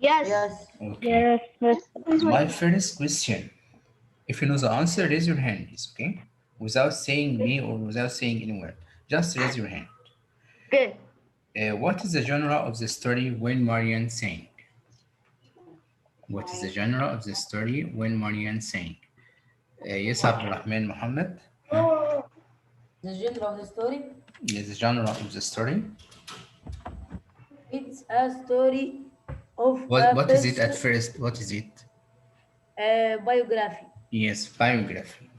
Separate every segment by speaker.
Speaker 1: Yes.
Speaker 2: Yes.
Speaker 3: Okay.
Speaker 4: Yes, Miss.
Speaker 3: My first question. If you know the answer, raise your hand, please, okay? Without saying me or without saying anywhere. Just raise your hand.
Speaker 1: Okay.
Speaker 3: What is the genre of the story when Marian sang? What is the genre of the story when Marian sang? Yes, Abdurrahman Muhammad. Huh?
Speaker 2: The genre of the story.
Speaker 3: Yes, the genre of the story.
Speaker 2: It's a story of
Speaker 3: What
Speaker 2: a
Speaker 3: what is it at
Speaker 2: person
Speaker 3: first? What is it?
Speaker 2: biography.
Speaker 3: Yes, biography.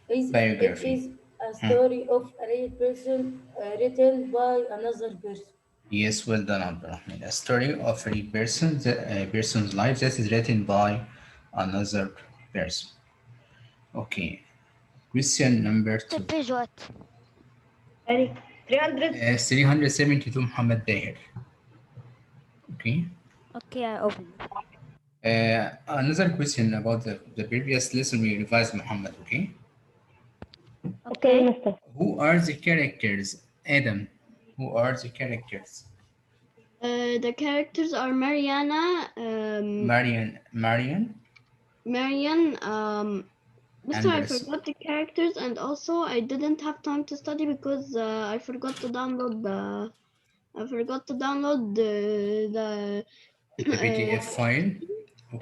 Speaker 2: It
Speaker 3: Biography.
Speaker 2: is a
Speaker 3: Huh.
Speaker 2: story of a real person written by another person.
Speaker 3: Yes, well done, Abdurrahman. A story of a person, a person's life that is written by another person. Okay. Question number
Speaker 4: The
Speaker 3: two.
Speaker 4: page what?
Speaker 1: Any 300.
Speaker 3: 372 Muhammad Daher. Okay.
Speaker 4: Okay, I open it.
Speaker 3: Another question about the previous lesson we revised Muhammad. Okay.
Speaker 4: Okay.
Speaker 1: Okay.
Speaker 4: Okay.
Speaker 3: Who are the characters? Adam. Who are the characters?
Speaker 5: The characters are Mariana,
Speaker 3: Marian,
Speaker 5: Marian, Mister, I
Speaker 3: Anders.
Speaker 5: forgot the characters, and also I didn't have time to study because I forgot to download the
Speaker 3: The PDF file.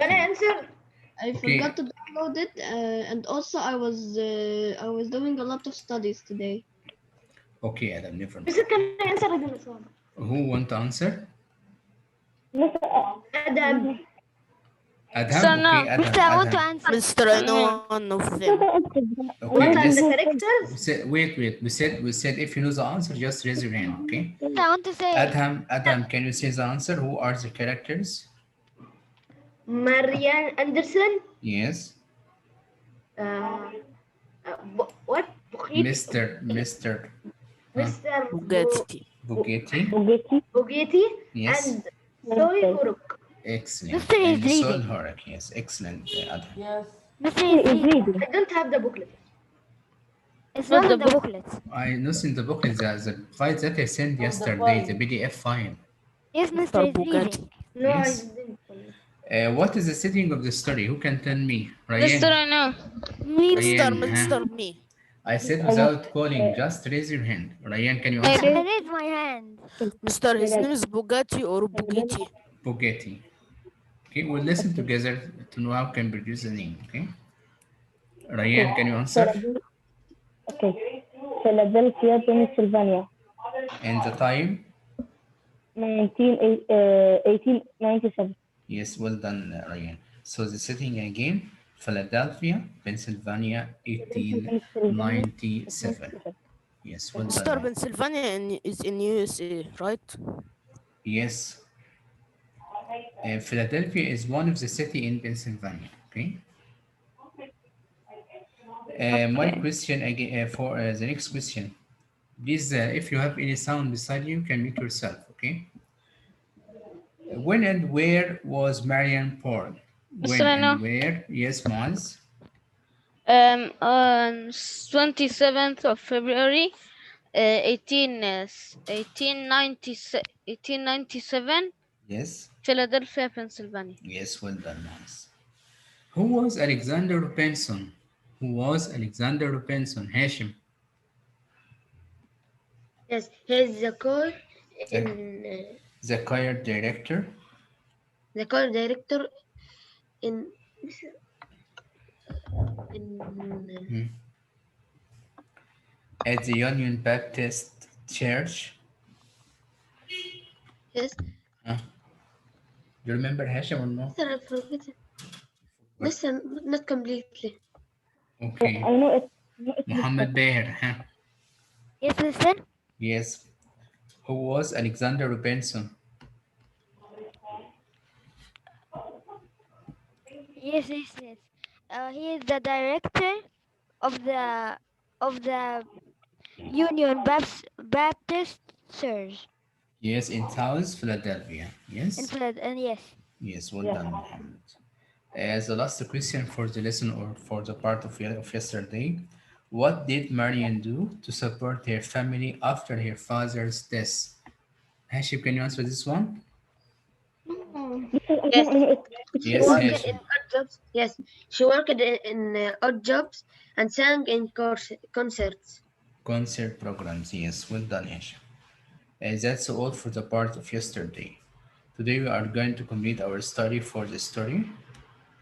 Speaker 1: Can I
Speaker 3: Okay.
Speaker 1: answer?
Speaker 5: I
Speaker 3: Okay.
Speaker 5: forgot to download it, and also I was doing a lot of studies today.
Speaker 3: Okay, Adam, never mind.
Speaker 1: Mister, can I answer again?
Speaker 3: Who want to answer?
Speaker 4: Mister,
Speaker 1: Adam.
Speaker 3: Adham,
Speaker 6: Mister,
Speaker 3: okay,
Speaker 6: no.
Speaker 4: Mister,
Speaker 3: Adham,
Speaker 4: I want to
Speaker 3: Adham.
Speaker 4: answer.
Speaker 6: Mister, I know one of them.
Speaker 3: Okay,
Speaker 1: What are the
Speaker 3: let's
Speaker 1: characters?
Speaker 3: wait. We said if you know the answer, just raise your hand, okay?
Speaker 4: Mister, I want to say.
Speaker 3: Adham, can you say the answer? Who are the characters?
Speaker 1: Marian Anderson.
Speaker 3: Yes.
Speaker 1: Uh, what?
Speaker 3: Mr. Huh?
Speaker 1: Mr.
Speaker 6: Bugatti.
Speaker 3: Bugatti.
Speaker 1: Bugatti
Speaker 3: Yes.
Speaker 1: and Soy Uruk.
Speaker 3: Excellent.
Speaker 4: Mister is
Speaker 3: And Sol
Speaker 4: reading.
Speaker 3: Horak. Yes, excellent, Adham.
Speaker 2: Yes.
Speaker 4: Mister is reading.
Speaker 1: I don't have the booklet.
Speaker 4: It's
Speaker 6: Not
Speaker 4: not
Speaker 6: the
Speaker 4: in the
Speaker 6: book.
Speaker 4: booklet.
Speaker 3: I noticed in the booklet the file that I sent
Speaker 2: Of the
Speaker 3: yesterday, the
Speaker 2: file.
Speaker 3: PDF file.
Speaker 4: Yes, Mister
Speaker 6: Mister
Speaker 4: is
Speaker 6: Bugatti.
Speaker 4: reading.
Speaker 1: No, I
Speaker 3: Yes.
Speaker 1: didn't.
Speaker 3: What is the setting of the story? Who can tell me?
Speaker 6: Mister,
Speaker 3: Ryan.
Speaker 6: I know.
Speaker 4: Me,
Speaker 6: Mister,
Speaker 3: Ryan, huh?
Speaker 6: Mister, me.
Speaker 3: I said without calling, just raise your hand. Ryan, can you
Speaker 4: I
Speaker 3: answer?
Speaker 4: raised my hand.
Speaker 6: Mister, his name is Bugatti or Bugatti.
Speaker 3: Bugatti. Okay, we'll listen together to know how can produce the name. Okay. Ryan, can you answer?
Speaker 4: Okay. Philadelphia, Pennsylvania,
Speaker 3: And the time?
Speaker 4: 1897.
Speaker 3: Yes, well done, Ryan. So the setting again, Philadelphia, Pennsylvania,
Speaker 4: Pennsylvania,
Speaker 3: 1897.
Speaker 4: 1897.
Speaker 3: Yes, well
Speaker 6: Mister,
Speaker 3: done.
Speaker 6: Pennsylvania is in USA, right?
Speaker 3: Yes, Philadelphia is one of the city in Pennsylvania. Okay. My
Speaker 4: Okay.
Speaker 3: question again for the next question. Please, if you have any sound beside you, can mute yourself. Okay. When and where was Marian born?
Speaker 6: Mister,
Speaker 3: When
Speaker 6: I know.
Speaker 3: and where? Yes, Maz.
Speaker 6: On 27th of February, 1897,
Speaker 3: Yes.
Speaker 6: Philadelphia, Pennsylvania.
Speaker 3: Yes, well done, Maz. Who was Alexander Benson? Who was Alexander Benson? Hashim.
Speaker 1: Yes, he's the call
Speaker 3: The,
Speaker 1: in
Speaker 3: the choir director.
Speaker 1: the call director in in
Speaker 3: Hmm. At the Union Baptist Church.
Speaker 1: yes.
Speaker 3: Huh? You remember Hashim or no?
Speaker 1: Mister, I forget it.
Speaker 3: What?
Speaker 1: Mister, not completely.
Speaker 3: Okay.
Speaker 4: I know it.
Speaker 3: Muhammad Beher. Huh?
Speaker 4: Yes, Mister.
Speaker 3: Yes. Who was Alexander Benson?
Speaker 4: Yes. He is the director of the Union Baptist Church
Speaker 3: Yes, in Taos, Philadelphia.
Speaker 4: in
Speaker 3: Yes.
Speaker 4: Philadelphia. And yes,
Speaker 3: Yes, well done, Muhammad. As the last question for the lesson or for the part of yesterday, what did Marian do to support her family after her father's death? Hashim, can you answer this one?
Speaker 1: Yes. She
Speaker 3: Yes,
Speaker 1: worked
Speaker 3: Hashim.
Speaker 1: in odd jobs. Yes. She worked in odd jobs and sang in concerts.
Speaker 3: Concert programs. Yes, well done, Hashim. That's all for the part of yesterday. Today we are going to complete our study for the story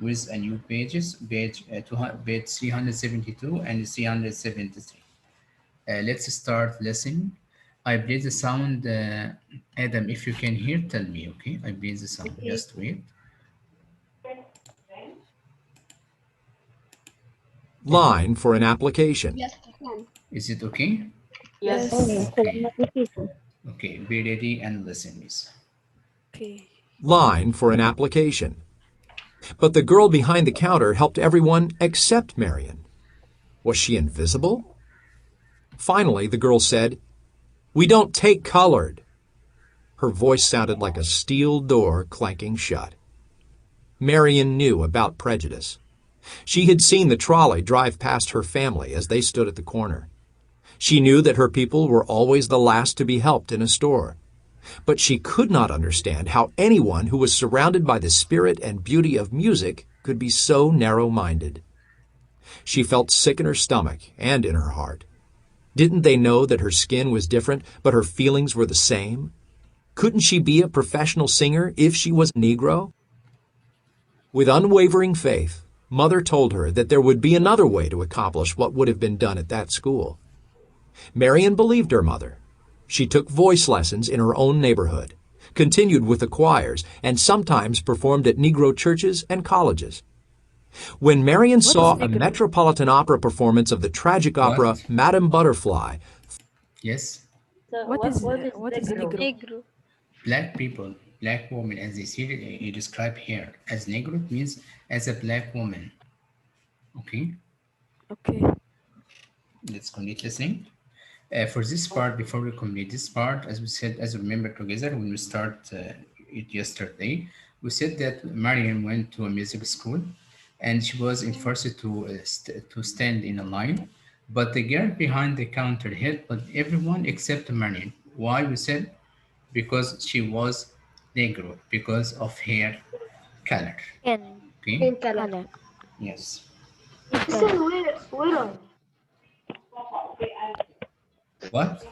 Speaker 3: with a new pages, page 372 and 373. Let's start listening. I play the sound. Adam, if you can hear, tell me, okay? I play the sound.
Speaker 1: Okay.
Speaker 3: Just wait.
Speaker 7: Line for an application.
Speaker 5: Yes, I can.
Speaker 3: Is it okay?
Speaker 2: Yes.
Speaker 3: Okay. Okay, be ready and listen, please.
Speaker 6: Okay.
Speaker 7: Line for an application. But the girl behind the counter helped everyone except Marian. Was she invisible? Finally, the girl said, "We don't take colored." Her voice sounded like a steel door clanking shut. Marian knew about prejudice. She had seen the trolley drive past her family as they stood at the corner. She knew that her people were always the last to be helped in a store. But she could not understand how anyone who was surrounded by the spirit and beauty of music could be so narrow-minded. She felt sick in her stomach and in her heart. Didn't they know that her skin was different, but her feelings were the same? Couldn't she be a professional singer if she was a Negro? With unwavering faith, Mother told her that there would be another way to accomplish what would have been done at that school. Marian believed her mother. She took voice lessons in her own neighborhood, continued with the choirs, and sometimes performed at Negro churches and colleges. When Marian saw a Metropolitan Opera performance of the tragic opera
Speaker 3: What?
Speaker 7: Madame Butterfly,
Speaker 3: Yes?
Speaker 2: So
Speaker 6: What is
Speaker 2: Negro?
Speaker 6: Negro?
Speaker 3: Black people, black woman, as they see it, you describe here as Negro, it means as a black woman. Okay?
Speaker 6: Okay.
Speaker 3: Let's complete listening. For this part, before we complete this part, as we said, as we remember together when we start it yesterday, we said that Marian went to a music school and she was enforced to stand in a line, but the girl behind the counter helped everyone except Marian. Why? We said because she was Negro, because of her color.
Speaker 4: Skin
Speaker 3: Okay?
Speaker 1: Skin color.
Speaker 4: color.
Speaker 3: Yes.
Speaker 4: Yes,
Speaker 1: Listen,
Speaker 4: sir.
Speaker 1: where are you?
Speaker 3: What?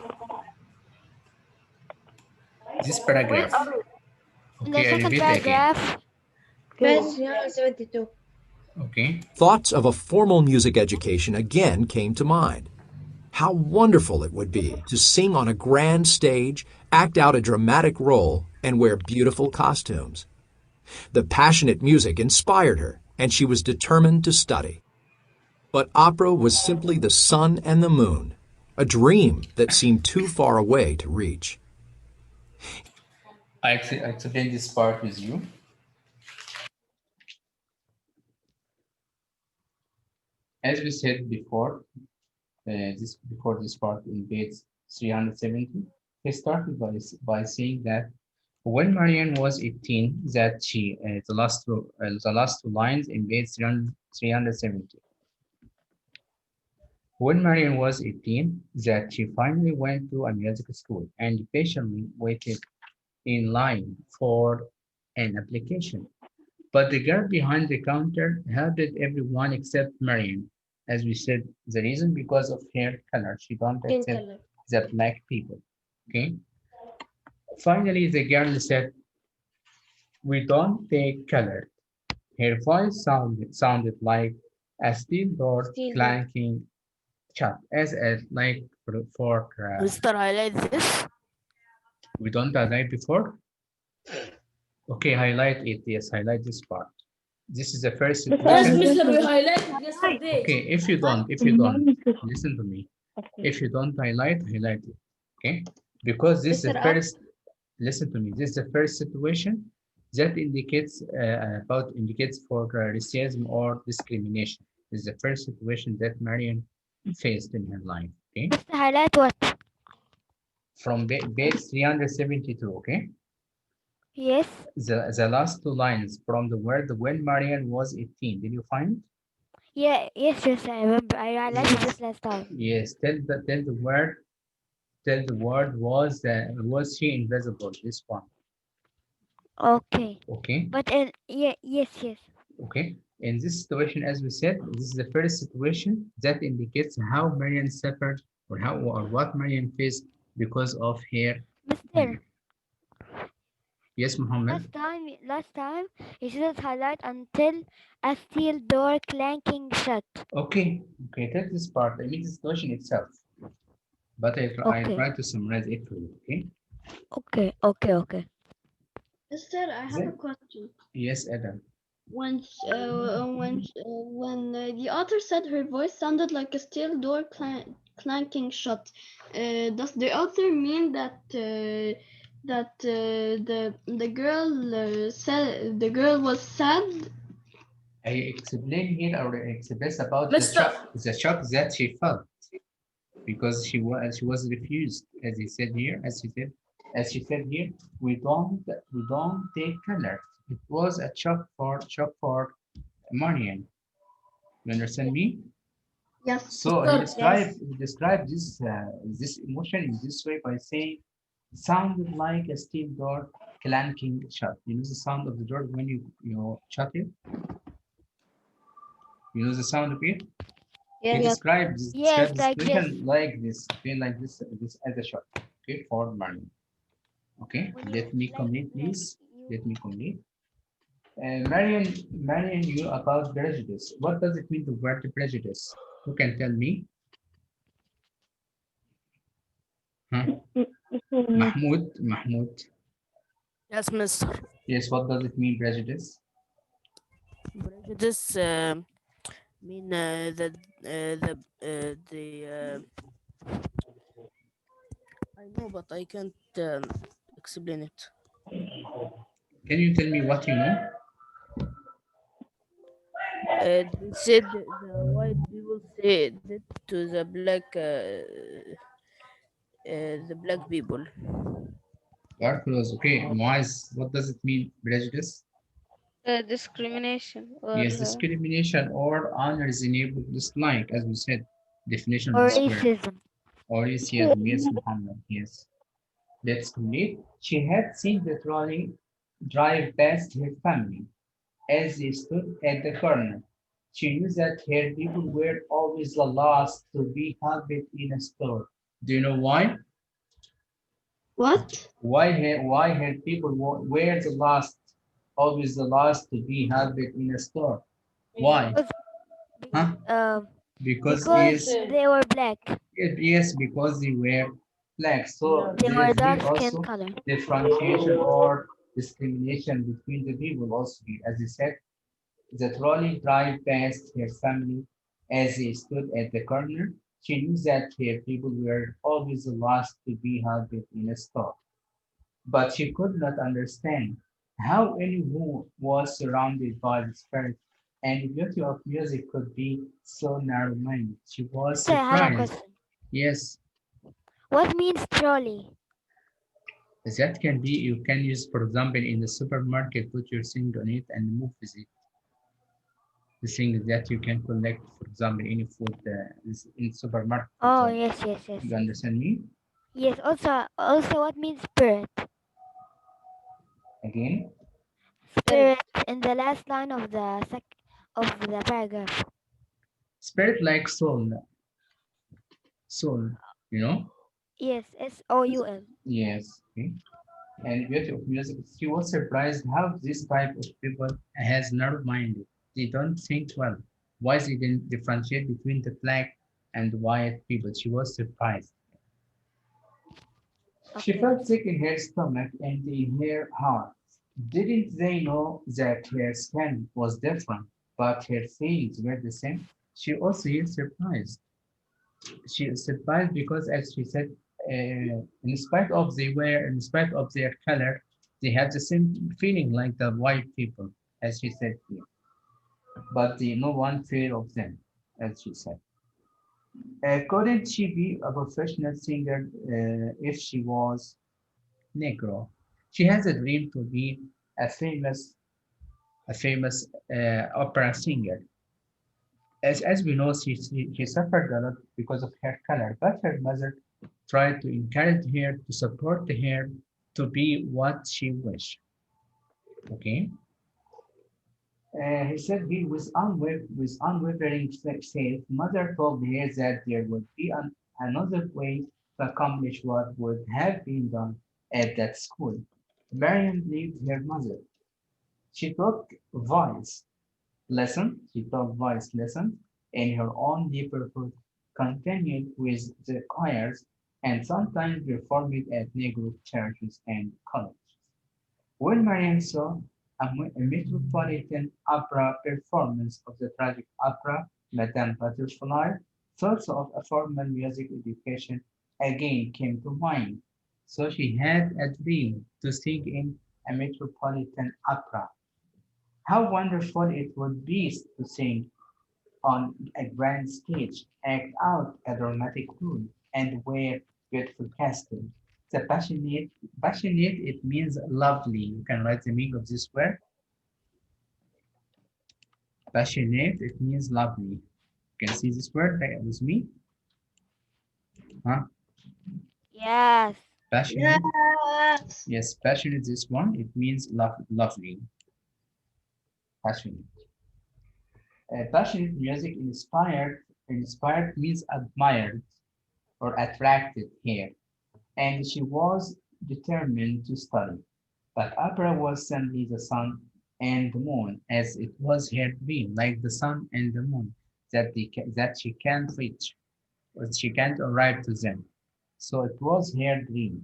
Speaker 3: This
Speaker 1: Where
Speaker 3: paragraph.
Speaker 1: are you?
Speaker 4: In the
Speaker 3: Okay, I
Speaker 4: second
Speaker 3: repeat again.
Speaker 4: paragraph,
Speaker 1: Page 372.
Speaker 3: Okay.
Speaker 7: thoughts of a formal music education again came to mind. How wonderful it would be to sing on a grand stage, act out a dramatic role, and wear beautiful costumes. The passionate music inspired her, and she was determined to study. But opera was simply the sun and the moon, a dream that seemed too far away to reach.
Speaker 3: I explain this part with you. As we said before, before this part in page 370, he started by saying that when Marian was 18, that she the last two lines in page 370. When Marian was 18, that she finally went to a music school and patiently waited in line for an application. But the girl behind the counter helped everyone except Marian. As we said, the reason because of her color. She don't
Speaker 1: Skin
Speaker 3: accept
Speaker 1: color.
Speaker 3: the black people. Okay. Finally, the girl said, "We don't take color." Her voice sounded like a steel door
Speaker 1: Steel door.
Speaker 3: clanking shut, as like for
Speaker 6: Mr. Highlight this.
Speaker 3: we don't highlight before. Okay, highlight it. Yes, highlight this part. This is the first
Speaker 2: Yes,
Speaker 3: situation.
Speaker 2: Mister, we highlighted yesterday.
Speaker 3: Okay, if you don't, listen to me. If you don't highlight it. Okay, because this is the
Speaker 1: Mr.
Speaker 3: first. Listen to me. This is the first situation that indicates for racism or discrimination. This is the first situation that Marian faced in her life. Okay,
Speaker 4: Mr. Highlight what?
Speaker 3: from page 372. Okay.
Speaker 4: Yes.
Speaker 3: The last two lines from the word when Marian was 18. Did you find?
Speaker 4: Yeah. Yes. Yes. I remember. I highlighted this last time.
Speaker 3: Yes. Tell the word. Tell the word was she invisible? This one.
Speaker 4: Okay.
Speaker 3: Okay.
Speaker 4: But yeah, yes.
Speaker 3: Okay. In this situation, as we said, this is the first situation that indicates how Marian suffered or how or what Marian faced because of her
Speaker 4: Mister,
Speaker 3: hair. Yes, Muhammad.
Speaker 4: last time you shouldn't highlight until a steel door clanking shut.
Speaker 3: Okay. Okay, take this part. I mean the situation itself, but I
Speaker 4: Okay.
Speaker 3: try to summarize it for you. Okay.
Speaker 4: Okay.
Speaker 5: Mister, I have a
Speaker 3: Then,
Speaker 5: question.
Speaker 3: yes, Adam.
Speaker 5: When the author said her voice sounded like a steel door clanking shut, does the author mean that the girl said the girl was sad?
Speaker 3: I explain here or express about
Speaker 2: Mr.
Speaker 3: the shock that she felt because she was refused, as he said here, as she said here, we don't take color. It was a shock for Marian. You understand me?
Speaker 5: Yes.
Speaker 3: So he
Speaker 2: Mr.
Speaker 3: described he described this emotion in this way by saying sounded like a steel door clanking shut. You know the sound of the door when you shut it. You know the sound of it. He
Speaker 1: Yes.
Speaker 3: described
Speaker 4: Yes,
Speaker 3: the
Speaker 4: like this.
Speaker 3: situation like this, being like this as a shot. Okay, for Marian. Okay,
Speaker 4: When you
Speaker 3: let me
Speaker 4: like
Speaker 3: complete,
Speaker 4: like
Speaker 3: please.
Speaker 4: you.
Speaker 3: Let me complete. Marian, you about prejudice. What does it mean to word prejudice? Who can tell me? Huh? Mahmoud.
Speaker 6: Yes, Mister.
Speaker 3: Yes, what does it mean, prejudice?
Speaker 6: Prejudice mean that the I know, but I can't explain it.
Speaker 3: Can you tell me what you know?
Speaker 6: They said the white people said it to the black people.
Speaker 3: You are close. Okay, Moise, what does it mean, prejudice?
Speaker 1: Discrimination or
Speaker 3: Yes, discrimination or unreasonable dislike, as we said, definition of
Speaker 4: Or
Speaker 3: this word.
Speaker 4: racism.
Speaker 3: Or yes, Muhammad, yes. Let's complete. She had seen the trolley drive past her family as they stood at the corner. She knew that her people were always the last to be helped in a store. Do you know why?
Speaker 5: What?
Speaker 3: Why her people were the last, always the last to be helped in a store? Why?
Speaker 4: Because
Speaker 3: Huh? Because
Speaker 4: because
Speaker 3: yes,
Speaker 4: they were black.
Speaker 3: yes, because they were black. So
Speaker 4: They
Speaker 3: there
Speaker 4: were
Speaker 3: is
Speaker 4: dark
Speaker 3: here
Speaker 4: skin
Speaker 3: also
Speaker 4: color.
Speaker 3: differentiation or discrimination between the people also here. As I said, the trolley drive past her family as they stood at the corner. She knew that her people were always the last to be helped in a store. But she could not understand how anyone who was surrounded by the spirit and the beauty of music could be so narrow-minded. She was
Speaker 4: Mister, I have a
Speaker 3: surprised.
Speaker 4: question.
Speaker 3: Yes,
Speaker 4: What means trolley?
Speaker 3: that can be, you can use, for example, in the supermarket, put your thing on it and move with it. The thing that you can collect, for example, any food is in supermarket, for
Speaker 4: Oh,
Speaker 3: example.
Speaker 4: yes.
Speaker 3: You understand me?
Speaker 4: Yes, also what means spirit?
Speaker 3: Again,
Speaker 4: Spirit in the last line of the paragraph.
Speaker 3: spirit like soul, you know?
Speaker 4: Yes, SOUL.
Speaker 3: Yes. Okay. And beauty of music, she was surprised how this type of people has narrow-minded. They don't think well. Why they didn't differentiate between the black and the white people? She was surprised. She
Speaker 4: Okay.
Speaker 3: felt sick in her stomach and in her heart. Didn't they know that her skin was different, but her feelings were the same? She also is surprised. She is surprised because, as she said, in spite of their color, they have the same feeling like the white people, as she said here. But no one fear of them, as she said. Couldn't she be a professional singer if she was Negro? She has a dream to be a famous, opera singer. As we know, she suffered a lot because of her color, but her mother tried to encourage her, to support her to be what she wished. Okay. He said he with unwavering faith, mother told her that there would be another way to accomplish what would have been done at that school. Marian believed her mother. She took she took voice lessons in her own neighborhood, continued with the choirs, and sometimes performed at Negro churches and colleges. When Marian saw a Metropolitan Opera performance of the tragic opera Madame Butterfly, thoughts of a formal music education again came to mind. So she had a dream to sing in a Metropolitan Opera. How wonderful it would be to sing on a grand stage, act out a dramatic role, and wear beautiful costumes. The passionate, it means lovely. You can write the meaning of this word. Passionate, it means lovely. You can see this word right with me. Huh?
Speaker 4: Yes.
Speaker 3: Passionate.
Speaker 5: Yes.
Speaker 3: Yes, passionate. This one, it means lovely. Passionate. Passionate music inspired means admired or attracted here, and she was determined to study. But opera was simply the sun and the moon, as it was her dream, like the sun and the moon, that she can't reach, or she can't arrive to them. So it was her dream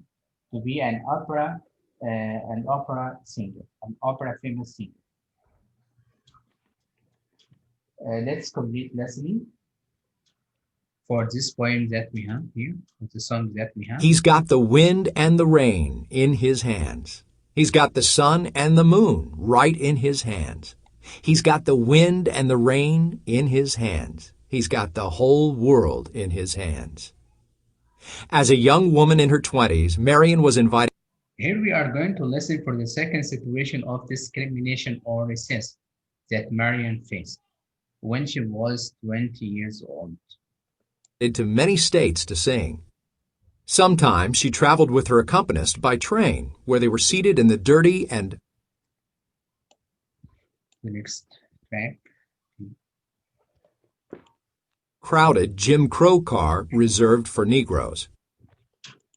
Speaker 3: to be an opera singer, an opera famous singer. Let's complete listening for this poem that we have here, with the song that we have.
Speaker 7: He's got the wind and the rain in his hands. He's got the sun and the moon right in his hands. He's got the wind and the rain in his hands. He's got the whole world in his hands. As a young woman in her 20s, Marian was invited.
Speaker 3: Here we are going to listen for the second situation of discrimination or racism that Marian faced when she was 20 years old.
Speaker 7: To many states to sing. Sometimes she traveled with her accompanist by train, where they were seated in the dirty and
Speaker 3: The next track.
Speaker 7: crowded Jim Crow car reserved for Negroes.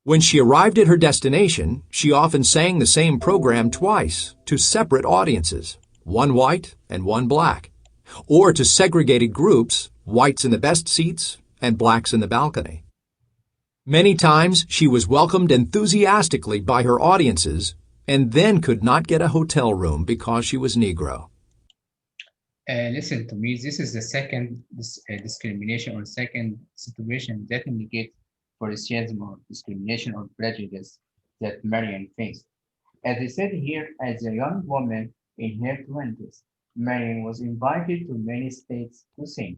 Speaker 7: When she arrived at her destination, she often sang the same program twice to separate audiences, one white and one black, or to segregated groups, whites in the best seats and blacks in the balcony. Many times she was welcomed enthusiastically by her audiences and then could not get a hotel room because she was Negro.
Speaker 3: Listen to me, this is the second discrimination or second situation that indicates for racism or discrimination or prejudice that Marian faced. As I said here, as a young woman in her 20s, Marian was invited to many states to sing.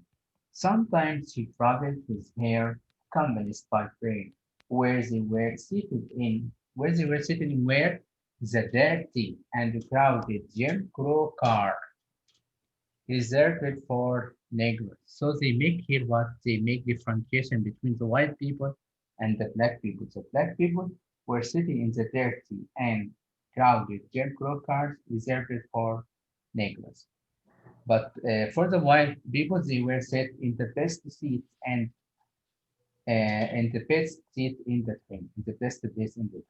Speaker 3: Sometimes she traveled with her accompanist by train, where they were seated in where the dirty and crowded Jim Crow car reserved for Negroes. So they make here what they make differentiation between the white people and the black people. The black people were sitting in the dirty and crowded Jim Crow cars reserved for Negroes. But for the white people, they were set in the best seats and in the best seat in the train, in the best place in the train.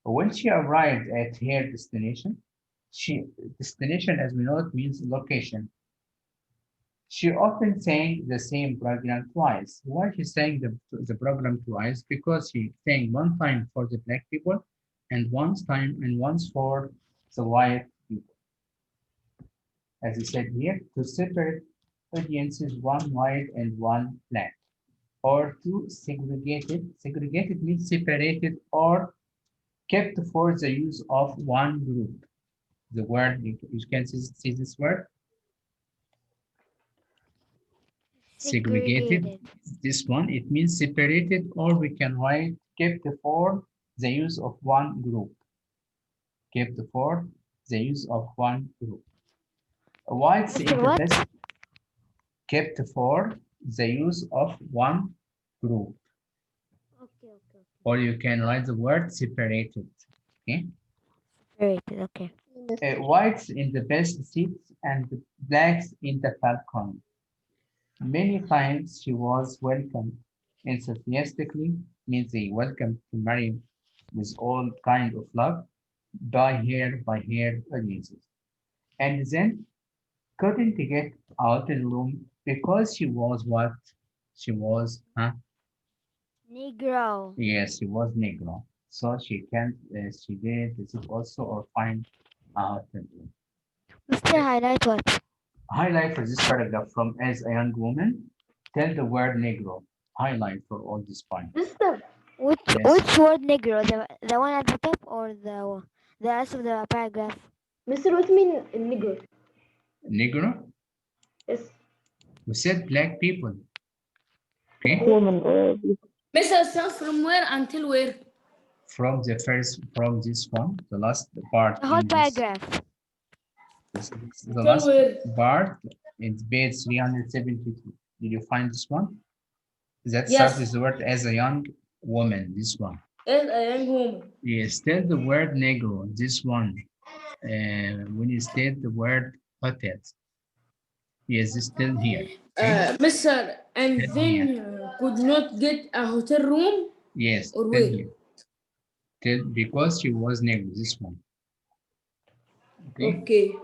Speaker 3: When she arrived at her destination, destination as we know it means location. She often sang the same program twice. Why she sang the program twice? Because she sang one time for the black people and once for the white people. As I said here, to separate audiences, one white and one black, or two segregated. Segregated means separated or kept for the use of one group. The word, you can see this word, segregated. This one, it means separated, or we can write kept for the use of one group. Kept for the use of one group. Whites in the best kept for the use of one group. Okay. Or you can write the word separated. Okay.
Speaker 4: Separated. Okay.
Speaker 3: Whites in the best seats and blacks in the balcony. Many times she was welcomed enthusiastically, means they welcomed to Mariam with all kind of love by her audiences. And then couldn't get out of the room because she was what? She was, huh?
Speaker 4: Negro.
Speaker 3: Yes, she was Negro. So she can't, she did this also or find out the room.
Speaker 4: Mr. Highlight what?
Speaker 3: Highlight for this paragraph from as a young woman, tell the word Negro. Highlight for all this point.
Speaker 1: Mister,
Speaker 4: Which
Speaker 3: Yes.
Speaker 4: word Negro? The one at the top or the rest of the paragraph?
Speaker 2: Mister, what mean Negro?
Speaker 3: Negro?
Speaker 2: Yes.
Speaker 3: We said black people. Okay?
Speaker 8: Mister, start from where until where?
Speaker 3: From this one, the last part
Speaker 4: The whole
Speaker 3: in this,
Speaker 4: paragraph.
Speaker 3: the
Speaker 8: Till
Speaker 3: last
Speaker 8: where?
Speaker 3: part in page 372. Did you find this one? That
Speaker 8: Yes.
Speaker 3: starts with the word as a young woman, this one.
Speaker 8: As a young woman.
Speaker 3: Yes, tell the word negro, this one. When you state the word hotel. Yes, it's still here. Okay?
Speaker 8: Mister, and
Speaker 3: Still
Speaker 8: then
Speaker 3: here.
Speaker 8: could not get a hotel room
Speaker 3: Yes,
Speaker 8: or
Speaker 3: still
Speaker 8: where?
Speaker 3: here. Still, because she was negro, this one. Okay?
Speaker 8: Okay.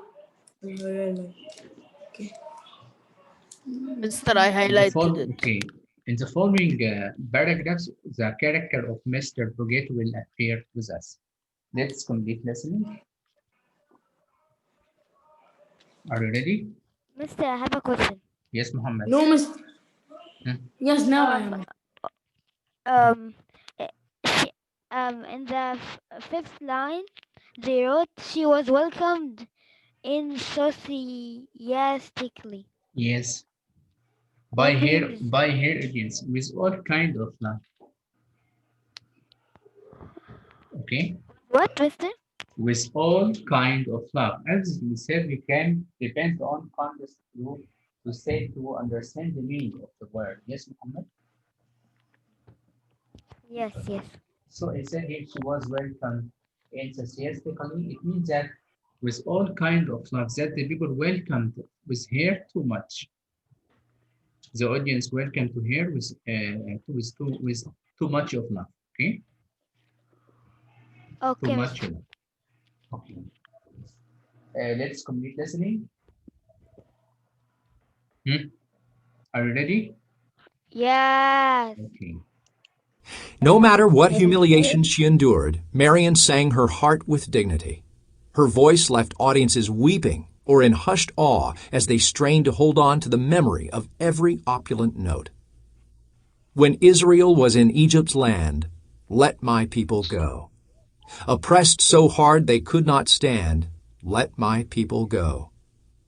Speaker 6: Mister, I
Speaker 3: In the
Speaker 6: highlighted it.
Speaker 3: okay. In the following paragraphs, the character of Mr. Boget will appear with us. Let's complete listening. Are you ready?
Speaker 4: Mister, I have a question.
Speaker 3: Yes, Muhammad.
Speaker 8: No, Mister.
Speaker 3: Hmm?
Speaker 8: Yes, now I am.
Speaker 4: She, in the fifth line, they wrote she was welcomed enthusiastically.
Speaker 3: Yes.
Speaker 4: What means
Speaker 3: By her audience with all kind of love. Okay?
Speaker 4: what, Mister?
Speaker 3: With all kind of love. As we said, we can depend on context to say to understand the meaning of the word. Yes, Muhammad?
Speaker 4: Yes, yes.
Speaker 3: So it said here she was welcomed enthusiastically. It means that with all kind of love, that the people welcomed with her too much. The audience welcomed to her with too much of love. Okay?
Speaker 4: Okay,
Speaker 3: Too much
Speaker 4: Mister.
Speaker 3: love. Okay. Let's complete listening. Are you ready?
Speaker 4: Yes.
Speaker 3: Okay.
Speaker 7: No matter what humiliation she endured, Marian sang her heart with dignity. Her voice left audiences weeping or in hushed awe as they strained to hold on to the memory of every opulent note. When Israel was in Egypt's land, let my people go. Oppressed so hard they could not stand, let my people go.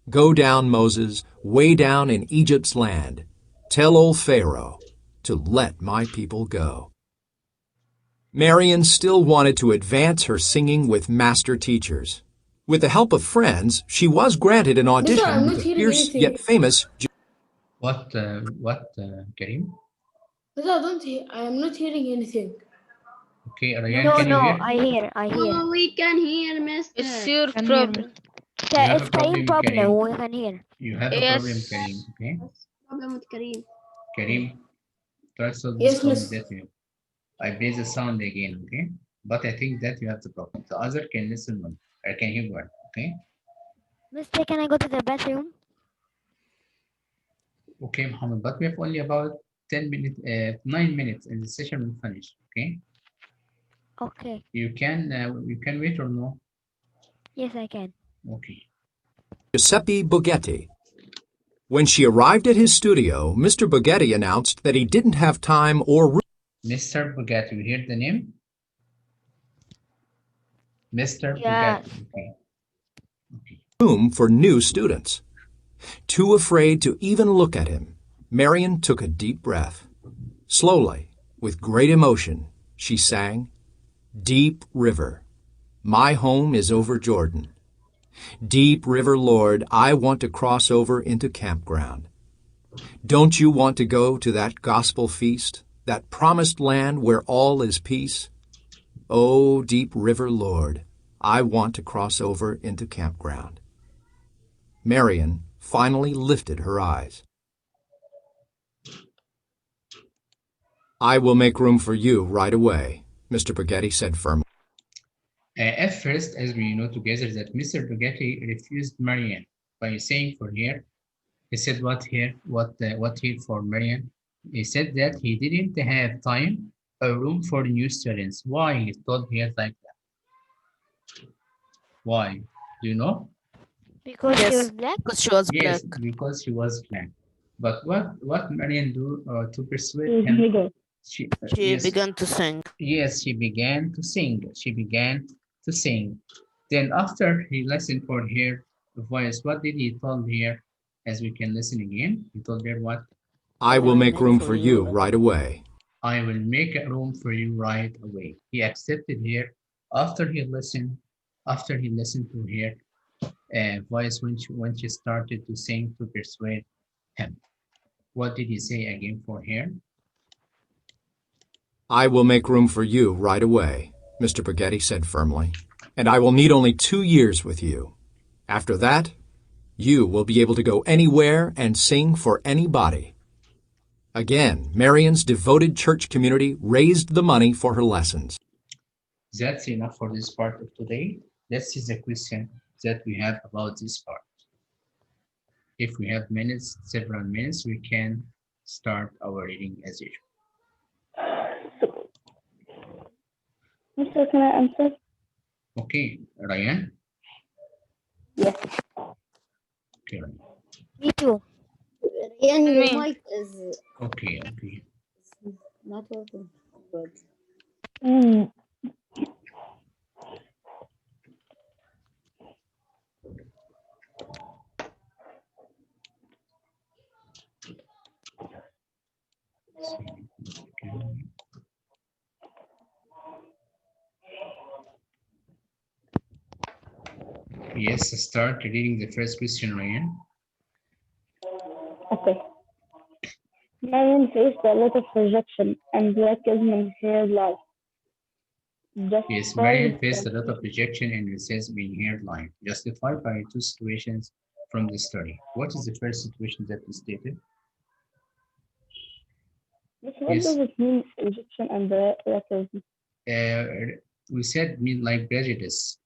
Speaker 7: Go down, Moses, way down in Egypt's land. Tell old Pharaoh to let my people go. Marian still wanted to advance her singing with master teachers. With the help of friends, she was granted an
Speaker 8: Mister,
Speaker 7: audition
Speaker 8: I'm
Speaker 7: with
Speaker 8: not
Speaker 7: the
Speaker 8: hearing
Speaker 7: fierce
Speaker 8: anything.
Speaker 7: yet famous
Speaker 3: What, Karim?
Speaker 8: Mister, I am not hearing anything.
Speaker 3: Okay, Ryan,
Speaker 4: No,
Speaker 3: can you
Speaker 4: no,
Speaker 3: hear?
Speaker 4: I hear.
Speaker 5: Oh, we can hear, Mister.
Speaker 6: It's your
Speaker 2: Can hear
Speaker 6: problem.
Speaker 3: You have
Speaker 4: It's
Speaker 3: a problem,
Speaker 4: Karim problem.
Speaker 3: Karim.
Speaker 4: We can hear.
Speaker 3: You have a
Speaker 6: Yes.
Speaker 3: problem, Karim. Okay?
Speaker 5: Problem with Karim.
Speaker 3: Karim, try to solve this
Speaker 8: Yes,
Speaker 3: problem
Speaker 8: Mister.
Speaker 3: that you. I play the sound again, okay? But I think that you have the problem. The other can listen one. I can hear one, okay?
Speaker 4: Mister, can I go to the bathroom?
Speaker 3: Okay, Muhammad, but we have only about 10 minutes, 9 minutes and the session will finish, okay?
Speaker 4: Okay.
Speaker 3: You can wait or no?
Speaker 4: Yes, I can.
Speaker 3: Okay.
Speaker 7: Giuseppe Buggetti. When she arrived at his studio, Mr. Buggetti announced that he didn't have time or
Speaker 3: Mr. Bugatti, you hear the name? Mr.
Speaker 4: Yes.
Speaker 3: Bugatti, okay. Okay.
Speaker 7: room for new students. Too afraid to even look at him, Marian took a deep breath. Slowly, with great emotion, she sang, Deep River, my home is over Jordan. Deep River, Lord, I want to cross over into campground. Don't you want to go to that gospel feast, that promised land where all is peace? Oh, Deep River, Lord, I want to cross over into campground. Marian finally lifted her eyes. I will make room for you right away, Mr. Spaghetti said firmly.
Speaker 3: At first, as we know together, that Mr. Spaghetti refused Marian by saying for here, he said what here for Marian? He said that he didn't have time or room for new students. Why he told her like that? Why? Do you know?
Speaker 4: Because she
Speaker 6: Yes,
Speaker 4: was black.
Speaker 6: because she was
Speaker 3: Yes,
Speaker 6: black.
Speaker 3: because she was black. But what Marian do to persuade
Speaker 5: She's
Speaker 3: him?
Speaker 5: nigger.
Speaker 3: She
Speaker 6: She
Speaker 3: yes,
Speaker 6: began to sing.
Speaker 3: yes, she began to sing. She began to sing. Then after he listened for her voice, what did he told her? As we can listen again, he told her what?
Speaker 7: I will make room for you right away.
Speaker 3: I will make a room for you right away. He accepted her after he listened to her voice when she started to sing to persuade him. What did he say again for her?
Speaker 7: I will make room for you right away, Mr. Spaghetti said firmly, and I will need only 2 years with you. After that, you will be able to go anywhere and sing for anybody. Again, Marian's devoted church community raised the money for her lessons.
Speaker 3: That's enough for this part of today. Let's see the question that we have about this part. If we have several minutes, we can start our reading as usual.
Speaker 5: Mister, can I answer?
Speaker 3: Okay, Ryan?
Speaker 5: Yes.
Speaker 3: Okay, Ryan.
Speaker 4: Me too.
Speaker 2: Ryan, your
Speaker 8: Me.
Speaker 2: mic is
Speaker 3: Okay.
Speaker 2: not working. Good.
Speaker 5: Mm.
Speaker 3: Yes, start reading the first question, Ryan.
Speaker 5: Okay. Marian faced a lot of rejection and racism in her life.
Speaker 3: Yes, Marian faced a lot of rejection and racism in her life, justified by two situations from the story. What is the first situation that we stated?
Speaker 5: What
Speaker 3: Yes.
Speaker 5: does it mean, rejection and racism?
Speaker 3: We said mean like prejudice,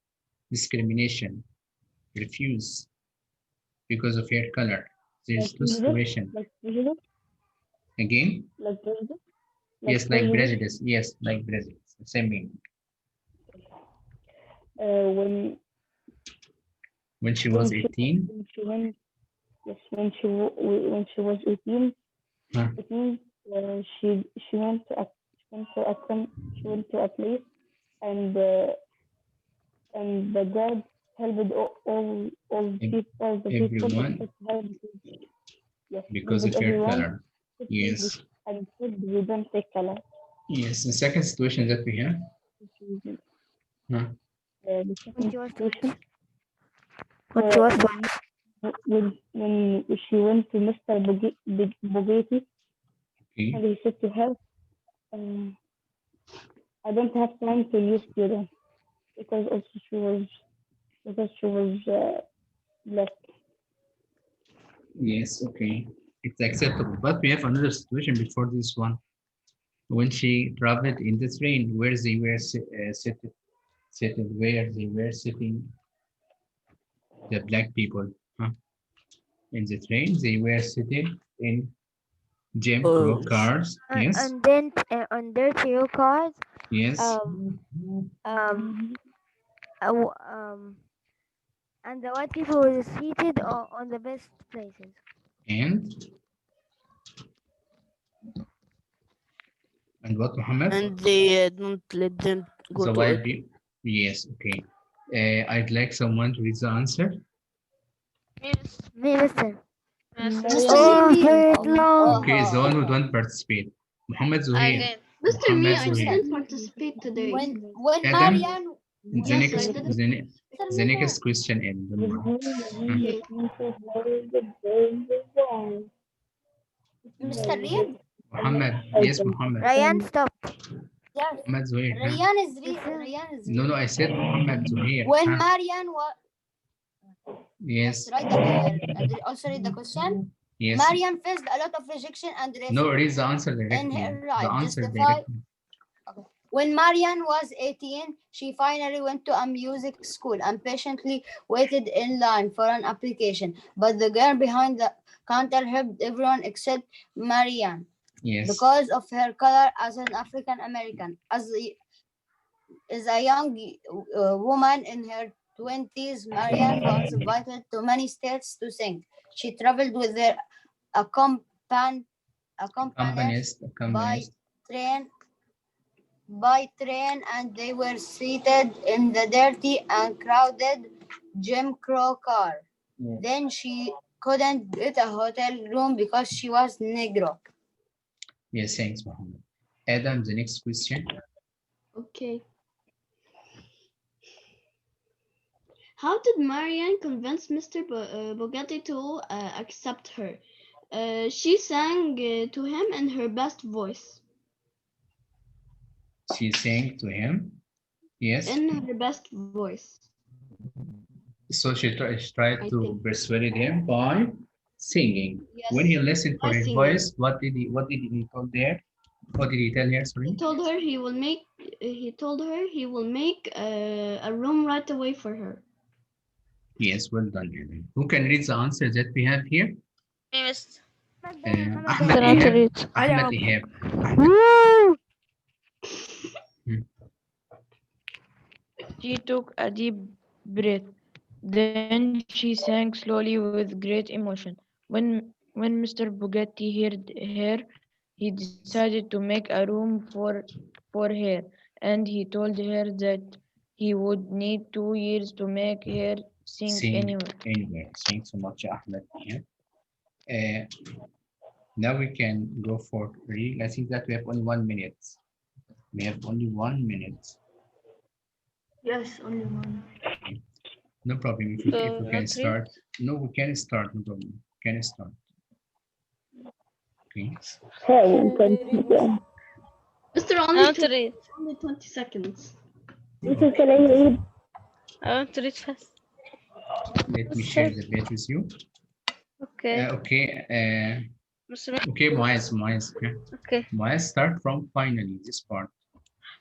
Speaker 3: discrimination, refuse because of hair color. There's two situations.
Speaker 5: Like prejudice?
Speaker 3: Again?
Speaker 5: Like prejudice?
Speaker 3: Yes, like prejudice. Yes, like prejudice. Same meaning. When she was 18.
Speaker 5: When she was 18,
Speaker 3: Huh.
Speaker 5: she went to a place and the God helped all the people
Speaker 3: Everyone
Speaker 5: except her. Yes,
Speaker 3: because of hair
Speaker 5: everyone
Speaker 3: color. Yes.
Speaker 5: and said we don't take color.
Speaker 3: Yes, the second situation that we have. Huh.
Speaker 5: The second situation,
Speaker 4: When she was
Speaker 5: when she went to Mr. Bugatti,
Speaker 3: Okay.
Speaker 5: and he said to her, I don't have time to use students because she was black.
Speaker 3: Yes, okay. It's acceptable. But we have another situation before this one. When she traveled in the train where they were sitting, the black people. Huh? In the train, they were sitting in Jim Crow cars. Yes.
Speaker 4: and then on their tail cars,
Speaker 3: Yes.
Speaker 4: And the white people were seated on the best places.
Speaker 3: And what, Muhammad?
Speaker 6: And they don't let them go
Speaker 3: the
Speaker 6: to
Speaker 3: white
Speaker 6: it.
Speaker 3: people. Yes, okay. I'd like someone to read the answer.
Speaker 8: Yes.
Speaker 4: Me, mister.
Speaker 5: Oh,
Speaker 4: very long.
Speaker 3: Okay, the one who don't participate. Muhammad Zuhair.
Speaker 8: Again.
Speaker 5: Mr. Me,
Speaker 3: Muhammad
Speaker 5: I
Speaker 3: Zuhair.
Speaker 5: didn't participate today.
Speaker 2: When
Speaker 3: Adam?
Speaker 2: Marian
Speaker 3: The next, the next question, and don't worry.
Speaker 2: Mr. Riyad,
Speaker 3: Muhammad, yes, Muhammad.
Speaker 4: Ryan, stop.
Speaker 9: Yes.
Speaker 3: Muhammad Zuhair. Huh?
Speaker 9: Ryan is real. Ryan is
Speaker 3: No,
Speaker 9: real.
Speaker 3: no, I said Muhammad Zuhair.
Speaker 9: When
Speaker 3: Huh?
Speaker 9: Marian was
Speaker 3: Yes.
Speaker 9: write the and also read the question.
Speaker 3: Yes.
Speaker 9: Marian faced a lot of rejection and
Speaker 3: No,
Speaker 9: racism
Speaker 3: read the answer
Speaker 9: in
Speaker 3: directly.
Speaker 9: her
Speaker 3: The
Speaker 9: right.
Speaker 3: answer
Speaker 9: Justify.
Speaker 3: directly.
Speaker 9: Okay. When Marian was 18, she finally went to a music school and patiently waited in line for an application. But the girl behind the counter helped everyone except Marian.
Speaker 3: Yes.
Speaker 9: Because of her color as an African American. As a young woman in her 20s, Marian was invited to many states to sing. She traveled with her accompanist by train and they were seated in the dirty and crowded Jim Crow car.
Speaker 3: Yeah.
Speaker 9: Then she couldn't get a hotel room because she was Negro.
Speaker 3: Yes, thanks, Mohammed. Adam, the next question.
Speaker 5: Okay. How did Marianne convince Mr. Bugatti to accept her? She sang to him in her best voice.
Speaker 3: She sang to him. Yes.
Speaker 5: In her best voice.
Speaker 3: So she tried to persuade him by singing.
Speaker 5: Yes,
Speaker 3: when he listened for his
Speaker 5: singing.
Speaker 3: voice, what did he tell there? What did he tell her? Sorry.
Speaker 5: He told her he will make a room right away for her.
Speaker 3: Yes, well done, Evan. Who can read the answer that we have here?
Speaker 8: Yes.
Speaker 3: Ahmed Ihab. Ahmed Ihab.
Speaker 6: She took a deep breath. Then she sang slowly with great emotion. When Mr. Bugatti heard her, he decided to make a room for her, and he told her that he would need 2 years to make her sing anyway.
Speaker 3: Anyway, thanks so much, Ahmed Ihab. Now we can go for reading. I think that we have only 1 minute. We have only 1 minute.
Speaker 1: Yes, only one.
Speaker 3: No problem. If we can start. No, we can start. No problem. Can start. Okay.
Speaker 5: Mr.
Speaker 8: I
Speaker 5: Only
Speaker 8: want to read.
Speaker 5: only 20 seconds.
Speaker 8: I want to read fast.
Speaker 3: Let me share the page with you.
Speaker 8: Okay.
Speaker 3: Okay, Moaz.
Speaker 8: Okay.
Speaker 3: Moaz, start from finally this part.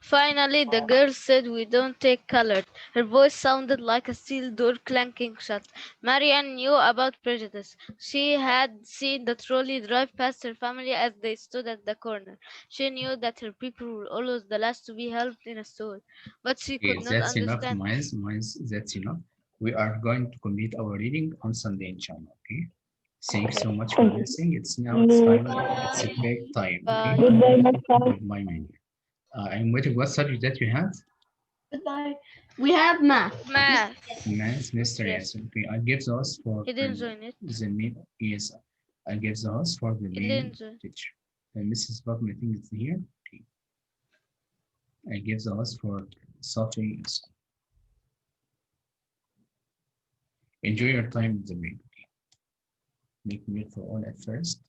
Speaker 8: Finally, the girl said, "We don't take colored." Her voice sounded like a steel door clanking shut. Marian knew about prejudice. She had seen the trolley drive past her family as they stood at the corner. She knew that her people were always the last to be helped in a store. But she could not
Speaker 3: That's
Speaker 8: understand.
Speaker 3: enough, Moaz. That's enough. We are going to complete our reading on Sunday in China, okay? Thanks so much for listening. It's time. It's a break time, okay? Goodbye, man. I'm waiting. What subject that you have?
Speaker 5: Goodbye. We have math.
Speaker 8: Math.
Speaker 3: Math, Mr. Yes. Okay, I give those for
Speaker 8: He didn't join it.
Speaker 3: the main. Yes, I give those for the
Speaker 8: He
Speaker 3: main
Speaker 8: didn't join.
Speaker 3: teacher. And Mrs. Button, I think it's here. Okay. I give those for Safi. Enjoy your time with the main. Okay. Make mute for all at first.